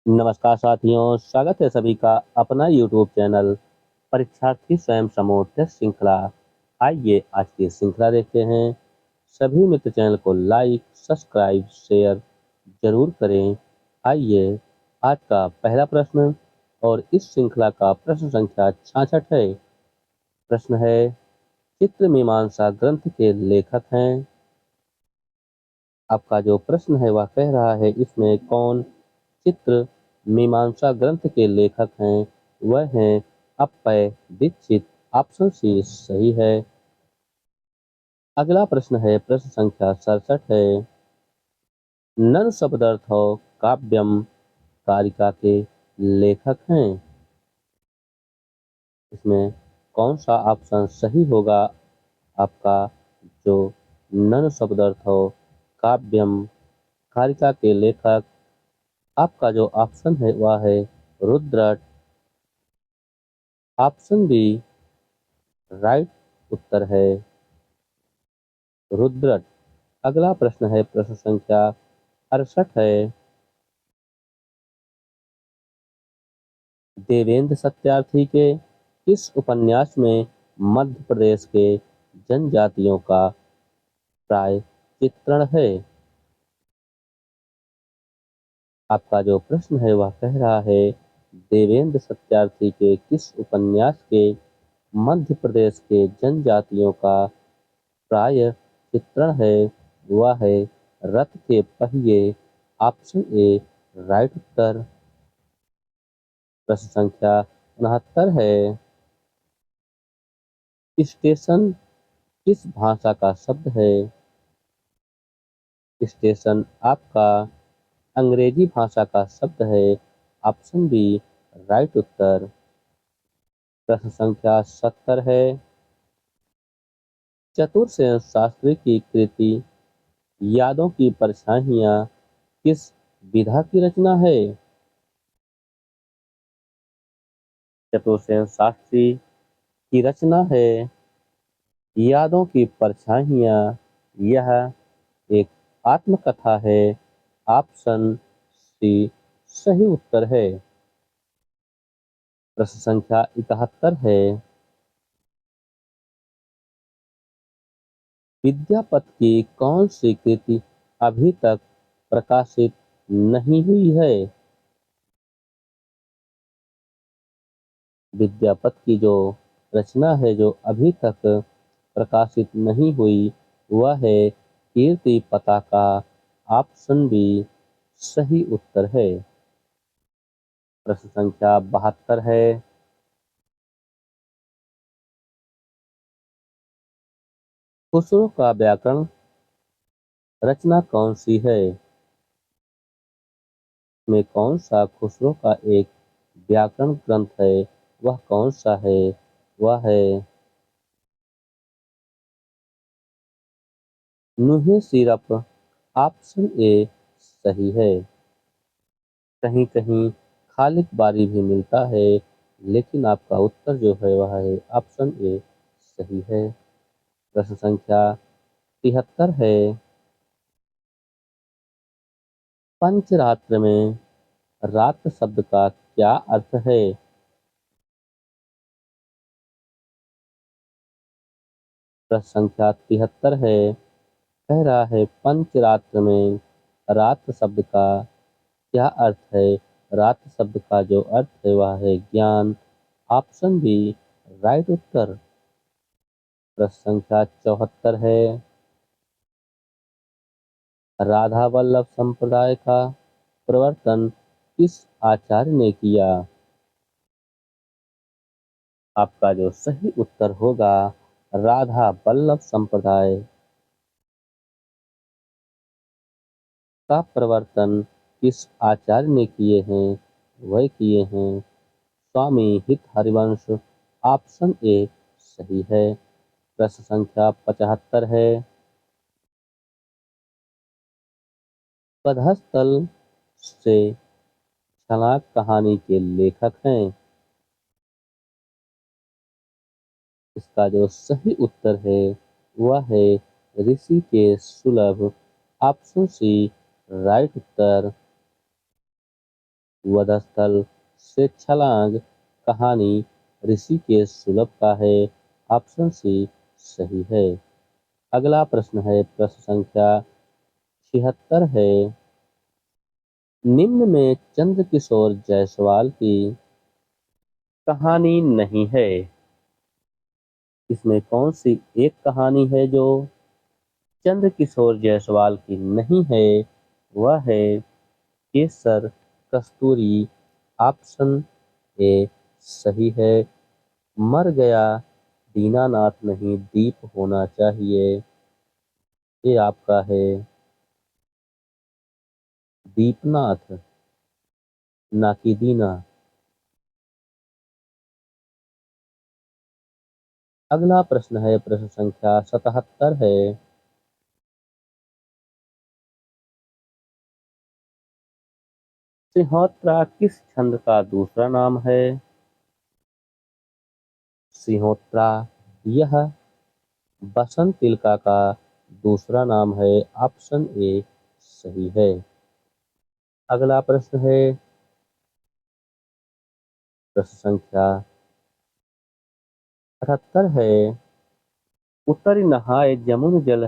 नमस्कार साथियों, स्वागत है सभी का अपना यूट्यूब चैनल परीक्षार्थी स्वयं समूह टेस्ट श्रृंखला। आइए आज की श्रृंखला देखते हैं। सभी मित्र चैनल को लाइक, सब्सक्राइब, शेयर जरूर करें। आइए आज का पहला प्रश्न और इस श्रृंखला का प्रश्न संख्या 66 है। प्रश्न है, चित्र मीमांसा ग्रंथ के लेखक हैं। आपका जो प्रश्न है वह कह रहा है इसमें कौन चित्र मीमांसा ग्रंथ के लेखक हैं। वह हैं अप्पय दीक्षित। ऑप्शन सी सही है। अगला प्रश्न है प्रश्न संख्या 67 है। नन शब्दार्थो काव्यम कारिका के लेखक हैं। इसमें कौन सा ऑप्शन सही होगा। आपका जो नन शब्दार्थो काव्यम कारिका के लेखक, आपका जो ऑप्शन है वह है रुद्रट। ऑप्शन बी राइट उत्तर है रुद्रट। अगला प्रश्न है प्रश्न संख्या 68 है। देवेंद्र सत्यार्थी के किस उपन्यास में मध्य प्रदेश के जनजातियों का प्राय चित्रण है। आपका जो प्रश्न है वह कह रहा है देवेंद्र सत्यार्थी के किस उपन्यास के मध्य प्रदेश के जनजातियों का प्राय चित्रण है। वह है रथ के पहिए। ऑप्शन ए राइट उत्तर। प्रश्न संख्या 69 है। स्टेशन किस भाषा का शब्द है। स्टेशन आपका अंग्रेजी भाषा का शब्द है। ऑप्शन बी राइट उत्तर। प्रश्न संख्या 70 है। चतुरसेन शास्त्री की कृति यादों की परछाइयाँ किस विधा की रचना है। चतुरसेन शास्त्री की रचना है यादों की परछाइयाँ। यह एक आत्मकथा है। ऑप्शन सी सही उत्तर है। प्रश्न संख्या 71 है। विद्यापति की कौन सी कृति अभी तक प्रकाशित नहीं हुई है। विद्यापति की जो रचना है जो अभी तक प्रकाशित नहीं हुई वह है कीर्ति पताका। ऑप्शन बी सही उत्तर है। प्रश्न संख्या 72 है। खुसरो का व्याकरण रचना कौन सी है। में कौन सा खुसरो का एक व्याकरण ग्रंथ है। वह कौन सा है। वह है नुहे सिरप। ऑप्शन ए सही है। कहीं कहीं खालिद बारी भी मिलता है, लेकिन आपका उत्तर जो है वह है ऑप्शन ए सही है। प्रश्न संख्या 73 है। पंचरात्र में रात शब्द का क्या अर्थ है। प्रश्न संख्या 73 है। कह रहा है पंचरात्र में रात शब्द का क्या अर्थ है। रात शब्द का जो अर्थ है वह है ज्ञान। ऑप्शन बी राइट उत्तर। प्रश्न संख्या 74 है। राधा वल्लभ संप्रदाय का प्रवर्तन किस आचार्य ने किया। आपका जो सही उत्तर होगा राधा वल्लभ संप्रदाय का प्रवर्तन किस आचार्य ने किए हैं। वह किए हैं स्वामी हित हरिवंश। ऑप्शन ए सही है। प्रश्न संख्या 75 है। वधस्थल से छलाक कहानी के लेखक हैं। इसका जो सही उत्तर है वह है ऋषिकेश सुलभ। ऑप्शन सी राइट उत्तर। वधस्थल से छलांग कहानी ऋषिकेश सुलभ का है। ऑप्शन सी सही है। अगला प्रश्न है, प्रश्न संख्या 76 है। निम्न में चंद्रकिशोर जायसवाल की कहानी नहीं है। इसमें कौन सी एक कहानी है जो चंद्रकिशोर जायसवाल की नहीं है? वह है केसर कस्तूरी। ऑप्शन ए सही है। मर गया दीनानाथ नहीं दीप होना चाहिए। ये आपका है दीपनाथ, ना कि दीना। अगला प्रश्न है, प्रश्न संख्या 77 है। सिंहोत्रा किस छंद का दूसरा नाम है? सिंहोत्रा यह बसंत तिलका का दूसरा नाम है। ऑप्शन ए सही है। अगला प्रश्न है, प्रश्न संख्या 78 है। उत्तरी नहाए जमुन जल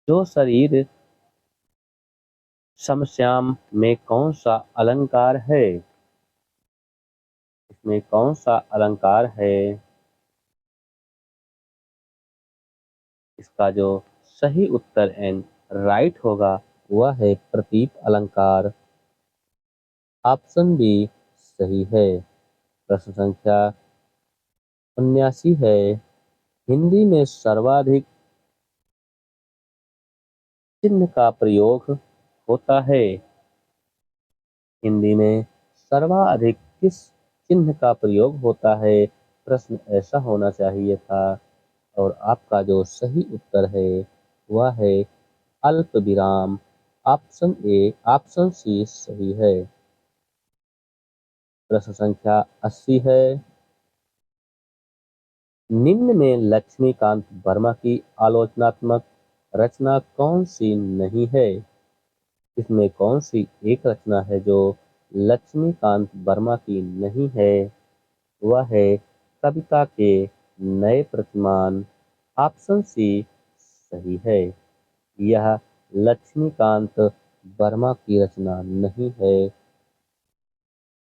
जो शरीर समश्याम में कौन सा अलंकार है? इसमें कौन सा अलंकार है? इसका जो सही उत्तर एंड राइट होगा वह है प्रतीप अलंकार। ऑप्शन बी सही है। प्रश्न संख्या 79 है। हिंदी में सर्वाधिक चिन्ह का प्रयोग होता है। हिंदी में सर्वाधिक किस चिन्ह का प्रयोग होता है? प्रश्न ऐसा होना चाहिए था। और आपका जो सही उत्तर है वह है अल्प विराम। ऑप्शन सी सही है। प्रश्न संख्या 80 है। निम्न में लक्ष्मीकांत वर्मा की आलोचनात्मक रचना कौन सी नहीं है? इसमें कौन सी एक रचना है जो लक्ष्मीकांत वर्मा की नहीं है? वह है कविता के नए प्रतिमान। ऑप्शन सी सही है। यह लक्ष्मीकांत वर्मा की रचना नहीं है।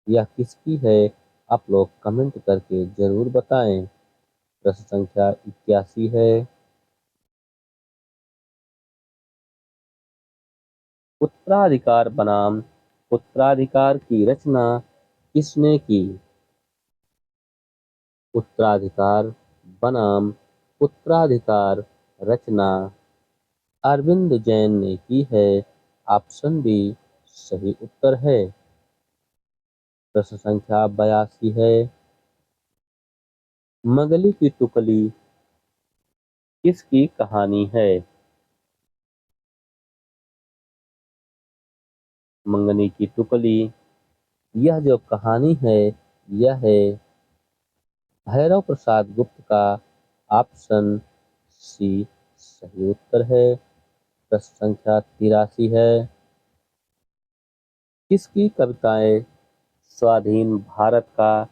यह किसकी है? आप लोग कमेंट करके जरूर बताएं। प्रश्न संख्या 81 है। उत्तराधिकार बनाम उत्तराधिकार की रचना किसने की? उत्तराधिकार बनाम उत्तराधिकार रचना अरविंद जैन ने की है। ऑप्शन बी सही उत्तर है। प्रश्न संख्या 82 है। मंगली की टुकली किसकी कहानी है? मंगनी की टुकली यह जो कहानी है यह है भैरव प्रसाद गुप्त का। ऑप्शन सी सही उत्तर है। प्रश्न संख्या 83 है। किसकी कविताएं स्वाधीन भारत का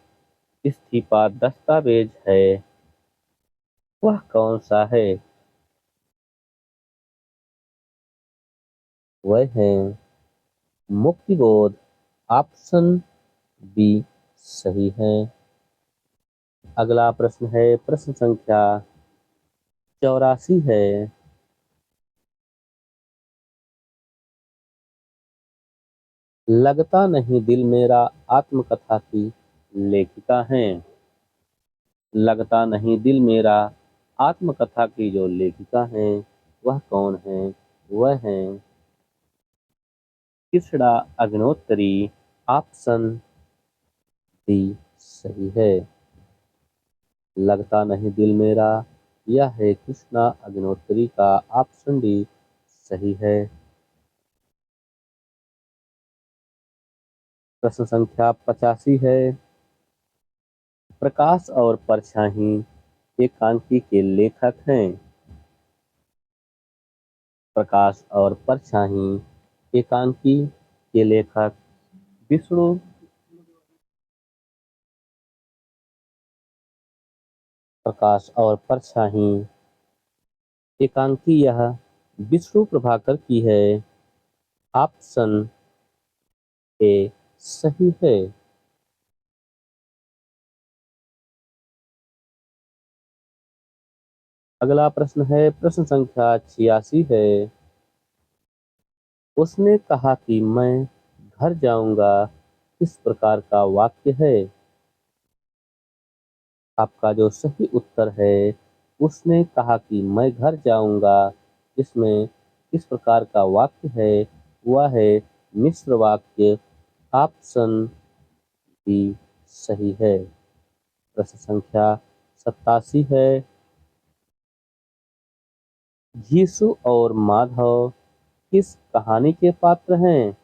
इस्तीफा दस्तावेज है? वह कौन सा है? वह है मुक्तिबोध। ऑप्शन बी सही है। अगला प्रश्न है, प्रश्न संख्या 84 है। लगता नहीं दिल मेरा आत्मकथा की लेखिका हैं। लगता नहीं दिल मेरा आत्मकथा की जो लेखिका हैं वह कौन है? वह है कृष्णा अग्निहोत्री। ऑप्शन डी सही है। लगता नहीं दिल मेरा यह है कृष्णा अग्निहोत्री का। ऑप्शन डी सही है। प्रश्न संख्या 85 है। प्रकाश और परछाई एकांकी के लेखक हैं। प्रकाश और परछाई एकांकी के लेखक विष्णु प्रकाश और परछाई। एकांकी यह विष्णु प्रभाकर की है। ऑप्शन ए सही है। अगला प्रश्न है, प्रश्न संख्या 86 है। उसने कहा कि मैं घर जाऊंगा, किस प्रकार का वाक्य है? आपका जो सही उत्तर है, उसने कहा कि मैं घर जाऊंगा, इसमें किस प्रकार का वाक्य है? वह है मिश्र वाक्य। ऑप्शन बी सही है। प्रश्न संख्या 87 है। यीशु और माधव किस कहानी के पात्र हैं?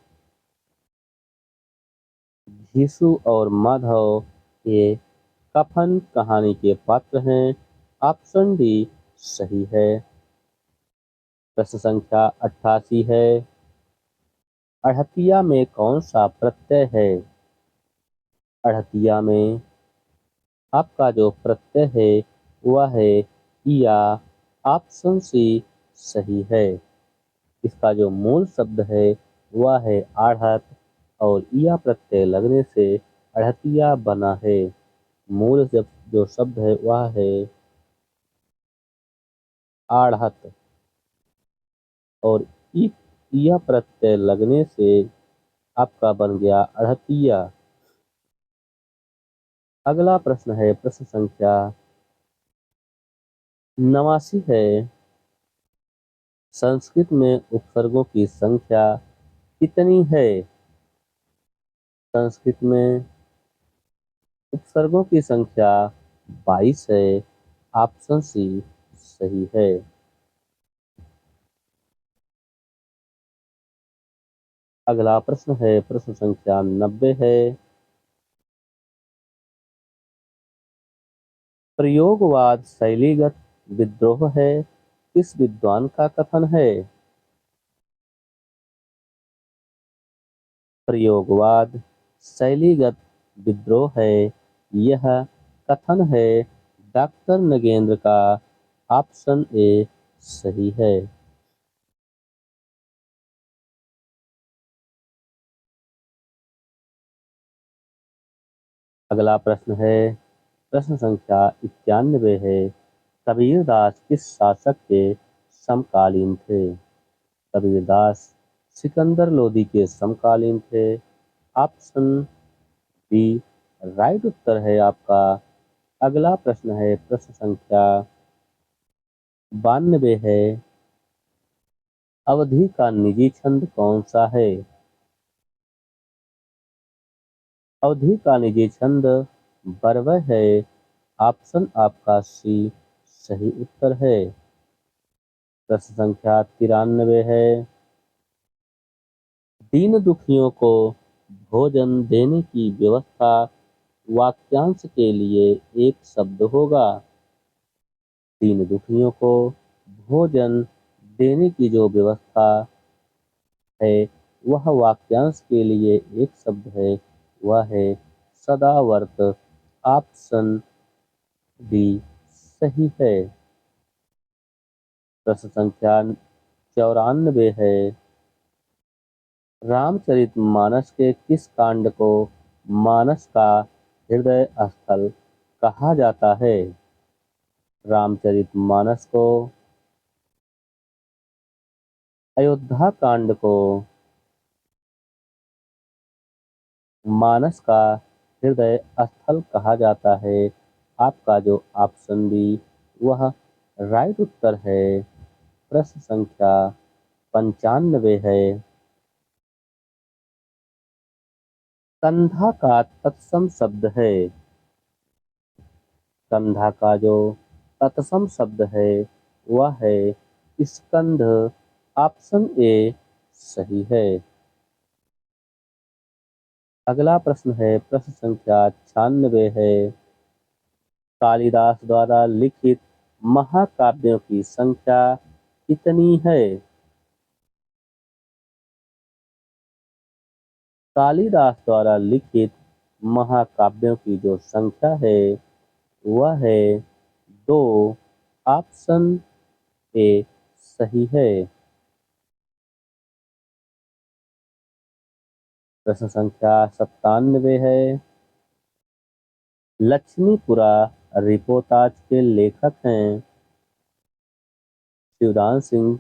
यीशु और माधव ये कफन कहानी के पात्र हैं। ऑप्शन डी सही है। प्रश्न संख्या 88 है। अड़हतिया में कौन सा प्रत्यय है? अड़हतिया में आपका जो प्रत्यय है वह है इया। ऑप्शन सी सही है। इसका जो मूल शब्द है वह है आढ़त और इया प्रत्यय लगने से अड़हतिया बना है। मूल जो शब्द है वह है आढ़त और इया प्रत्यय लगने से आपका बन गया अड़हतिया। अगला प्रश्न है, प्रश्न संख्या 89 है। संस्कृत में उपसर्गों की संख्या कितनी है? संस्कृत में उपसर्गों की संख्या 22 है। ऑप्शन सी सही है। अगला प्रश्न है, प्रश्न संख्या 90 है। प्रयोगवाद शैलीगत विद्रोह है, किस विद्वान का कथन है? प्रयोगवाद शैलीगत विद्रोह है, यह कथन है डॉक्टर नगेंद्र का। ऑप्शन ए सही है। अगला प्रश्न है, प्रश्न संख्या 91 है। कबीरदास किस शासक के समकालीन थे? कबीरदास सिकंदर लोदी के समकालीन थे। ऑप्शन बी राइट उत्तर है आपका। अगला प्रश्न है, प्रश्न संख्या 92 है। अवधि का निजी छंद कौन सा है? अवधि का निजी छंद बरवय है। ऑप्शन आपका सी सही उत्तर है। प्रश्न संख्या 93 है। दीन दुखियों को भोजन देने की व्यवस्था वाक्यांश के लिए एक शब्द होगा। दीन दुखियों को भोजन देने की जो व्यवस्था है वह वाक्यांश के लिए एक शब्द है, वह है सदावर्त। ऑप्शन डी सही है। प्रश्न संख्या 94 है। रामचरितमानस के किस कांड को मानस का हृदय स्थल कहा जाता है? रामचरितमानस को, अयोध्या कांड को मानस का हृदय स्थल कहा जाता है। आपका जो ऑप्शन बी वह राइट उत्तर है। प्रश्न संख्या 95 है। कंधा का तत्सम शब्द है। कंधा का जो तत्सम शब्द है वह है स्कंध। ऑप्शन ए सही है। अगला प्रश्न है, प्रश्न संख्या 96 है। कालिदास द्वारा लिखित महाकाव्यों की संख्या कितनी है? कालिदास द्वारा लिखित महाकाव्यों की जो संख्या है वह है 2। ऑप्शन ए सही है। प्रश्न संख्या 97 है। लक्ष्मीपुरा रिपोर्ताज के लेखक हैं शिवदान सिंह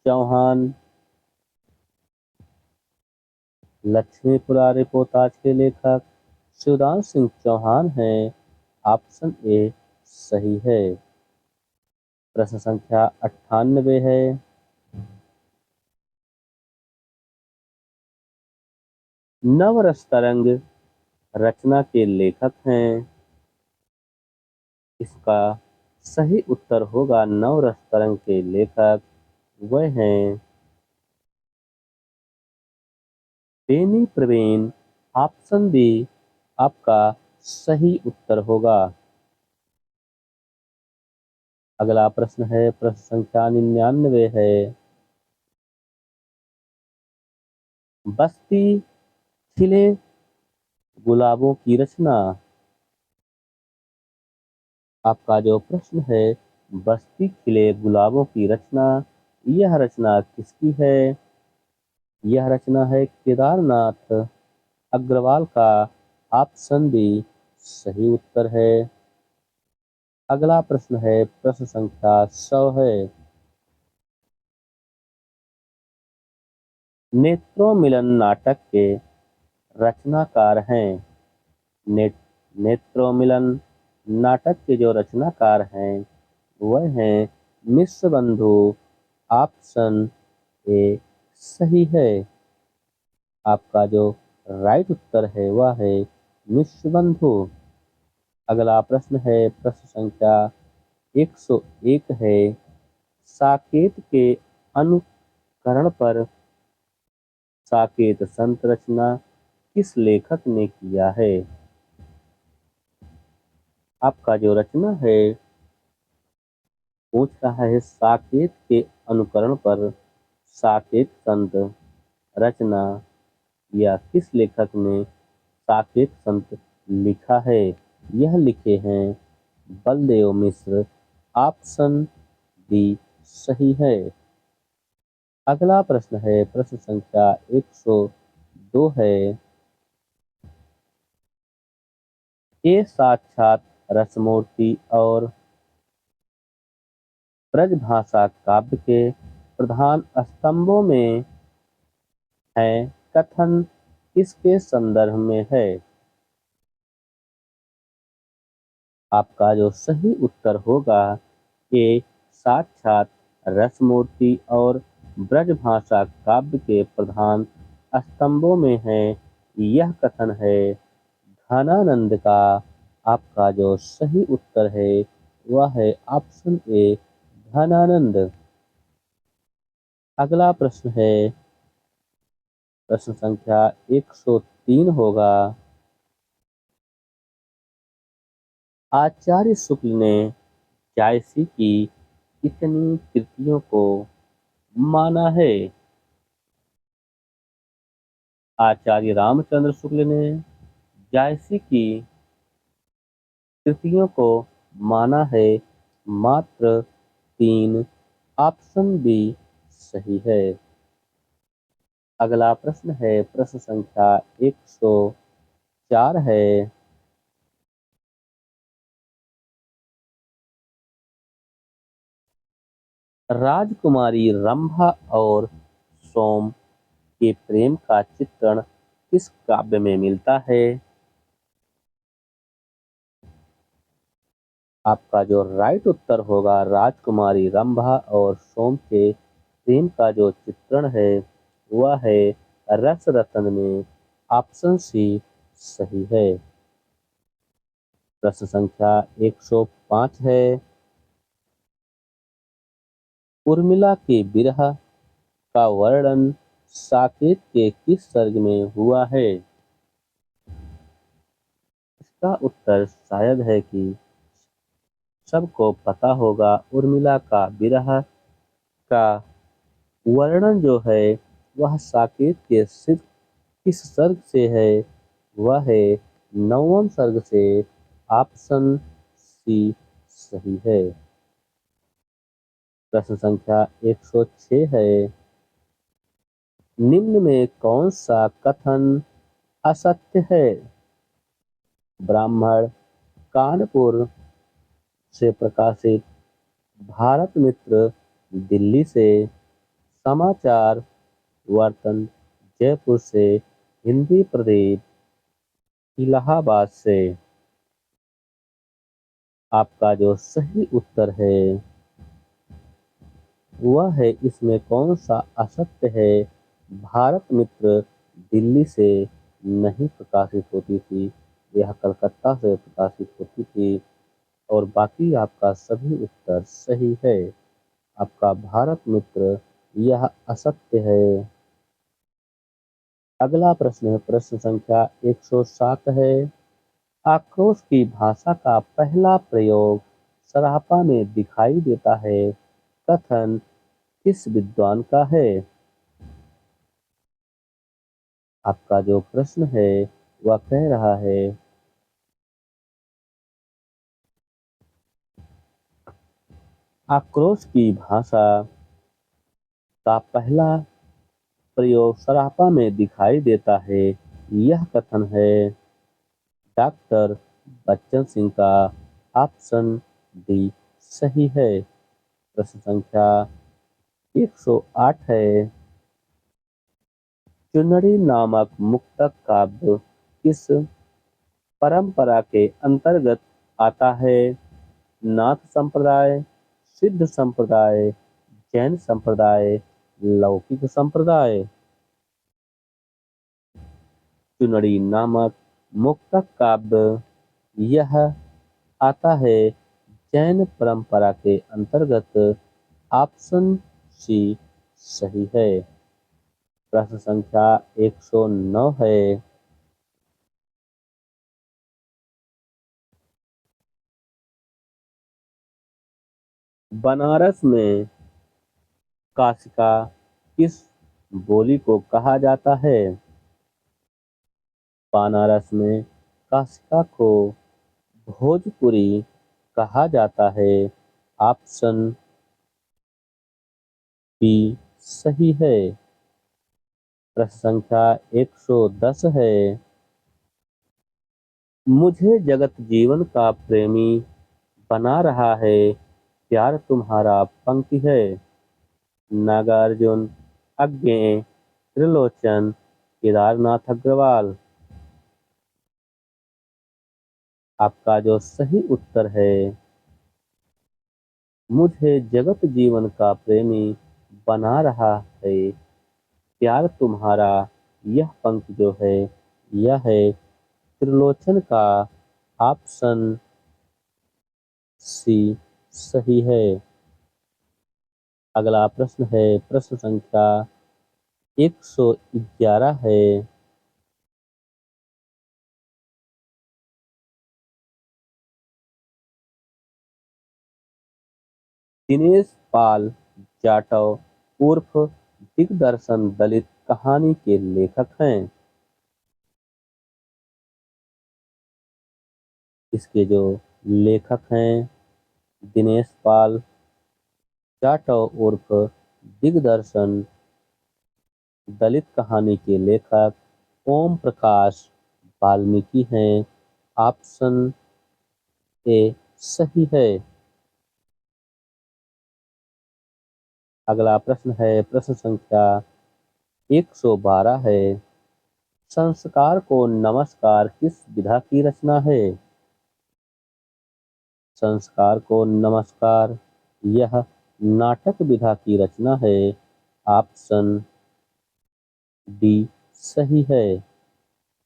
चौहान। लक्ष्मीपुरा रिपोर्ताज के लेखक शिवदान सिंह चौहान हैं। ऑप्शन ए सही है। प्रश्न संख्या 98 है। नवरस तरंग रचना के लेखक हैं। इसका सही उत्तर होगा नवरस तरंग के लेखक वह हैं बेनी प्रवीण। ऑप्शन बी आपका सही उत्तर होगा। अगला प्रश्न है प्रश्न संख्या 99 है। बस्ती खिले गुलाबों की रचना। आपका जो प्रश्न है बस्ती खिले गुलाबों की रचना, यह रचना किसकी है? यह रचना है केदारनाथ अग्रवाल का। ऑप्शन बी सही उत्तर है। अगला प्रश्न है प्रश्न संख्या 100 है। नेत्रोमिलन नाटक के रचनाकार हैं। नेत्रोमिलन नाटक के जो रचनाकार हैं वह हैं मिश्र बंधु। ऑप्शन ए सही है। आपका जो राइट उत्तर है वह है मिश्र बंधु। अगला प्रश्न है प्रश्न संख्या 101 है। साकेत के अनुकरण पर साकेत संत रचना किस लेखक ने किया है? आपका जो रचना है पूछ रहा है साकेत के अनुकरण पर साकेत संत रचना या किस लेखक ने साकेत संत लिखा है? यह लिखे हैं बलदेव मिश्र। ऑप्शन डी सही है। अगला प्रश्न है प्रश्न संख्या 102 है। ये साक्षात रसमूर्ति और ब्रजभाषा काव्य के प्रधान स्तंभों में है कथन किसके संदर्भ में है? आपका जो सही उत्तर होगा ये साक्षात रसमूर्ति और ब्रजभाषा काव्य के प्रधान स्तंभों में है। यह कथन है घनानंद का। आपका जो सही उत्तर है वह है ऑप्शन ए घनानंद। अगला प्रश्न है प्रश्न संख्या 103 होगा। आचार्य शुक्ल ने जायसी की कितनी कृतियों को माना है? आचार्य रामचंद्र शुक्ल ने जायसी की कृतियों को माना है मात्र 3। ऑप्शन बी सही है। अगला प्रश्न है प्रश्न संख्या 104 है। राजकुमारी रंभा और सोम के प्रेम का चित्रण किस काव्य में मिलता है? आपका जो राइट उत्तर होगा राजकुमारी रंभा और सोम के प्रेम का जो चित्रण है वह है रस रतन में। ऑप्शन सी सही है। प्रश्न संख्या 105 है। उर्मिला के विरह का वर्णन साकेत के किस सर्ग में हुआ है? इसका उत्तर शायद है कि सबको पता होगा। उर्मिला का विरह का वर्णन जो है वह साकेत के किस सर्ग से है? वह है नवम सर्ग से। ऑप्शन सी सही है। प्रश्न संख्या 106 है। निम्न में कौन सा कथन असत्य है? ब्राह्मण कानपुर से प्रकाशित, भारत मित्र दिल्ली से, समाचार वर्तन जयपुर से, हिंदी प्रदीप इलाहाबाद से। आपका जो सही उत्तर है वह है, इसमें कौन सा असत्य है? भारत मित्र दिल्ली से नहीं प्रकाशित होती थी, यह कलकत्ता से प्रकाशित होती थी। और बाकी आपका सभी उत्तर सही है। आपका भारत मित्र यह असत्य है। अगला प्रश्न है, प्रश्न संख्या 107 है। आक्रोश की भाषा का पहला प्रयोग सरापा में दिखाई देता है। कथन किस विद्वान का है? आपका जो प्रश्न है वह कह रहा है, आक्रोश की भाषा का पहला प्रयोग सरापा में दिखाई देता है। यह कथन है डॉक्टर बच्चन सिंह का। ऑप्शन डी सही है। प्रश्न संख्या 108 है। चुनरी नामक मुक्तक काव्य किस परंपरा के अंतर्गत आता है? नाथ संप्रदाय, सिद्ध संप्रदाय, जैन संप्रदाय, लौकिक संप्रदाय। चुनरी नामक मुक्तक काव्य यह आता है जैन परंपरा के अंतर्गत। ऑप्शन सी सही है। प्रश्न संख्या 109 है। बनारस में काशिका किस बोली को कहा जाता है? बनारस में काशिका को भोजपुरी कहा जाता है। ऑप्शन बी सही है। प्रश्न संख्या 110 है। मुझे जगत जीवन का प्रेमी बना रहा है, प्यार तुम्हारा पंक्ति है। नागार्जुन, अज्ञेय, त्रिलोचन, केदारनाथ अग्रवाल। आपका जो सही उत्तर है, मुझे जगत जीवन का प्रेमी बना रहा है, प्यार तुम्हारा, यह पंक्ति जो है यह है त्रिलोचन का। ऑप्शन सी सही है। अगला प्रश्न है, प्रश्न संख्या 111 है। दिनेश पाल जाटव उर्फ दिग्दर्शन दलित कहानी के लेखक हैं। इसके जो लेखक हैं दिनेश पाल जाटव उर्फ दिग्दर्शन दलित कहानी के लेखक ओम प्रकाश वाल्मीकि हैं। ऑप्शन ए सही है। अगला प्रश्न है, प्रश्न संख्या 112 है। संस्कार को नमस्कार किस विधा की रचना है? संस्कार को नमस्कार यह नाटक विधा की रचना है। ऑप्शन डी सही है।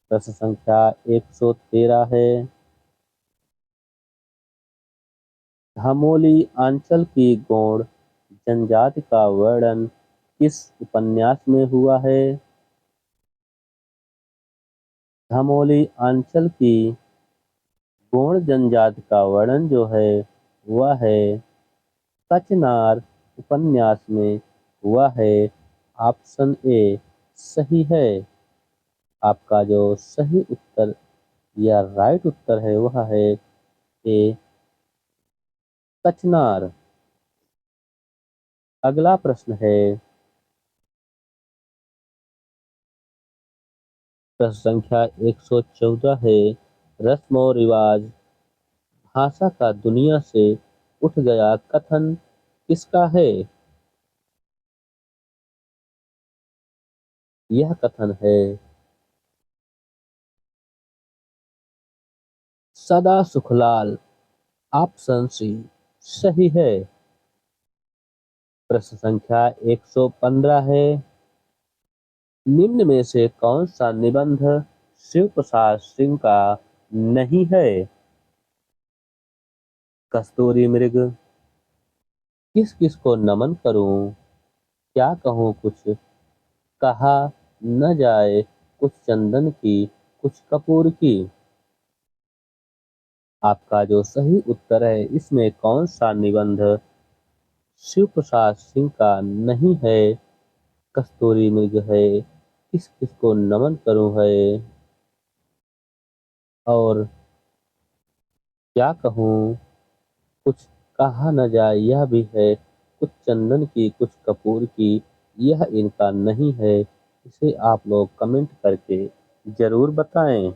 प्रश्न संख्या 113 है। धमोली अंचल की गौड़ जनजाति का वर्णन किस उपन्यास में हुआ है? धमोली अंचल की गौड़ जनजाति का वर्णन जो है वह है कचनार उपन्यास में हुआ है। ऑप्शन ए सही है। आपका जो सही उत्तर या राइट उत्तर है वह है ए कचनार। अगला प्रश्न है प्रश्न संख्या 114 है, रस्म और रिवाज भाषा का दुनिया से उठ गया कथन किसका है? यह कथन है सदा सुखलाल। ऑप्शन सी सही है। प्रश्न संख्या 115 है, निम्न में से कौन सा निबंध शिव प्रसाद सिंह का नहीं है? कस्तूरी मृग, किस किस को नमन करूं, क्या कहूं कुछ कहा न जाए, कुछ चंदन की कुछ कपूर की। आपका जो सही उत्तर है इसमें कौन सा निबंध शिव प्रसाद सिंह का नहीं है? कस्तूरी मृग है, किस किस को नमन करूं है, और क्या कहूं कुछ कहा न जाए यह भी है, कुछ चंदन की कुछ कपूर की यह इनका नहीं है। इसे आप लोग कमेंट करके जरूर बताएं।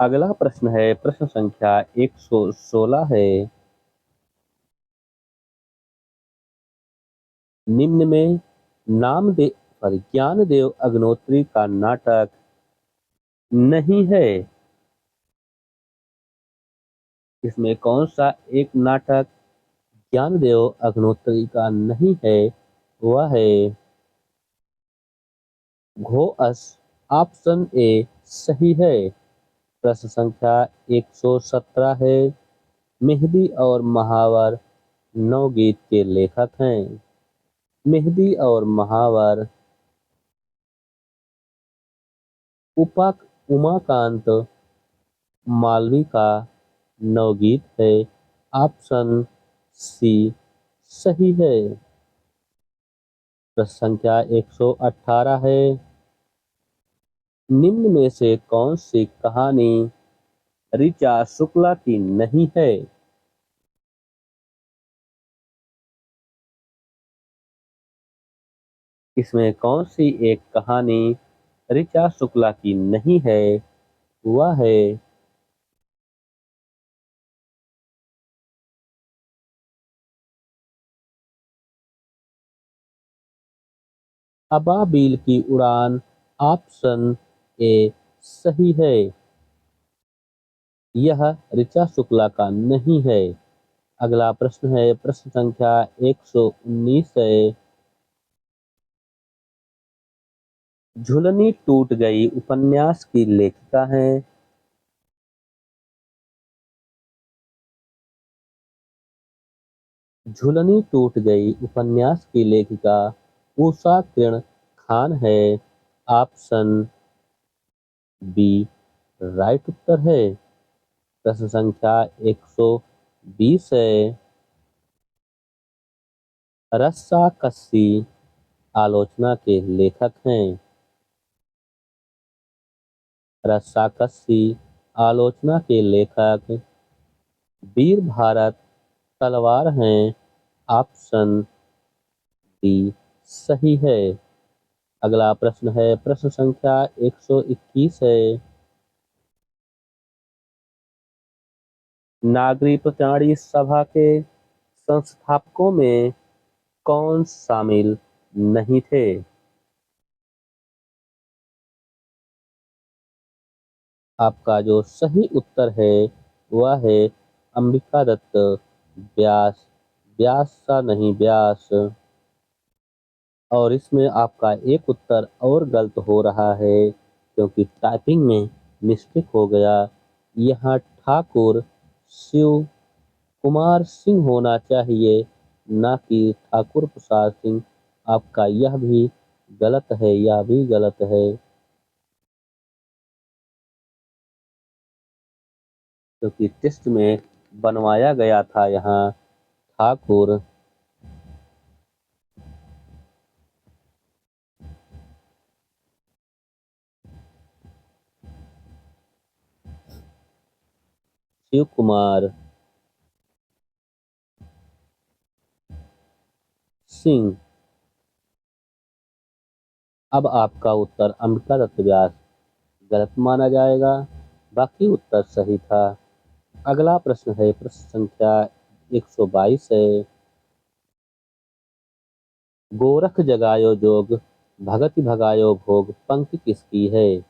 अगला प्रश्न है प्रश्न संख्या 116 है, निम्न में नामदेव ज्ञानदेव अग्नोत्री का नाटक नहीं है। इसमें कौन सा एक नाटक ज्ञानदेव अग्नोत्री का नहीं है? वह है घोअस। ऑप्शन ए सही है। प्रश्न संख्या 117 है, मेहदी और महावर नवगीत के लेखक हैं। मेहदी और महावर उमाकांत मालवी का नवगीत है। ऑप्शन सी सही है। प्रश्न संख्या 118 है, निम्न में से कौन सी कहानी ऋचा शुक्ला की नहीं है? इसमें कौन सी एक कहानी ऋचा शुक्ला की नहीं है? वह है अबाबिल की उड़ान। ऑप्शन ए सही है। यह ऋचा शुक्ला का नहीं है। अगला प्रश्न है प्रश्न संख्या 119 है, झुलनी टूट गई उपन्यास की लेखिका है। झुलनी टूट गई उपन्यास की लेखिका उषा किरण खान है। ऑप्शन बी राइट उत्तर है। प्रश्न संख्या 120 है, रस्सा कस्सी आलोचना के लेखक हैं। रस्सा कस्सी आलोचना के लेखक वीर भारत तलवार हैं। ऑप्शन डी सही है। अगला प्रश्न है प्रश्न संख्या 121 है, नागरिक प्राणी सभा के संस्थापकों में कौन शामिल नहीं थे? आपका जो सही उत्तर है वह है अंबिका दत्त व्यास। व्यास सा नहीं व्यास। और इसमें आपका एक उत्तर और गलत हो रहा है क्योंकि टाइपिंग में मिस्टेक हो गया। यहाँ ठाकुर शिव कुमार सिंह होना चाहिए, ना कि ठाकुर प्रसाद सिंह। आपका यह भी गलत है, यह भी गलत है क्योंकि टेस्ट में बनवाया गया था यहाँ ठाकुर शिव कुमार सिंह। अब आपका उत्तर अंबिका दत्त व्यास गलत माना जाएगा, बाकी उत्तर सही था। अगला प्रश्न है, प्रश्न संख्या 122 है। गोरख जगायो जोग भगति भगायो भोग पंक्ति किसकी है?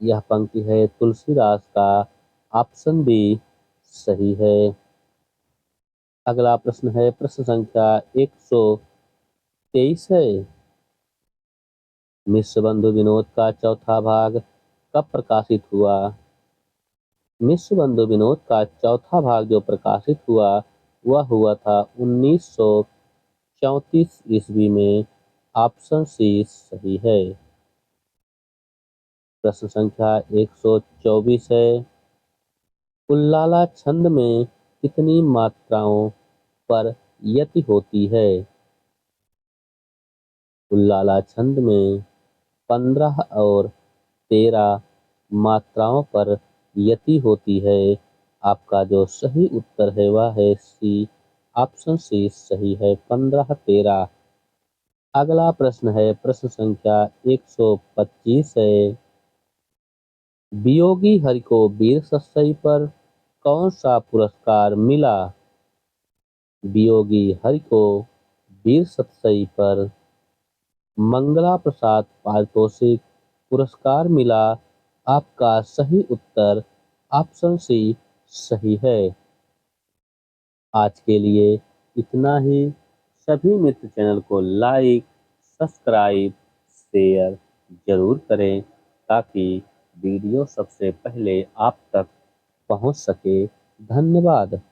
यह पंक्ति है तुलसीदास का। ऑप्शन बी सही है। अगला प्रश्न है, प्रश्न संख्या 123 है। मिश्र बंधु विनोद का चौथा भाग कब प्रकाशित हुआ? मिश्र बंधु विनोद का चौथा भाग जो प्रकाशित हुआ वह हुआ था 1934 ईस्वी में। ऑप्शन सी सही है। प्रश्न संख्या 124 है। उल्लाला छंद में कितनी मात्राओं पर यति होती है? उल्लाला छंद में 15 और 13 मात्राओं पर यति होती है। आपका जो सही उत्तर है वह है सी। ऑप्शन सी सही है, 15-13। अगला प्रश्न है, प्रश्न संख्या 125 है। वियोगी हरि को वीर सत्सई पर कौन सा पुरस्कार मिला? वियोगी हरि को वीर सत्सई पर मंगला प्रसाद पारितोषिक पुरस्कार मिला। आपका सही उत्तर ऑप्शन सी सही है। आज के लिए इतना ही। सभी मित्र चैनल को लाइक, सब्सक्राइब, शेयर जरूर करें ताकि वीडियो सबसे पहले आप तक पहुंच सके। धन्यवाद।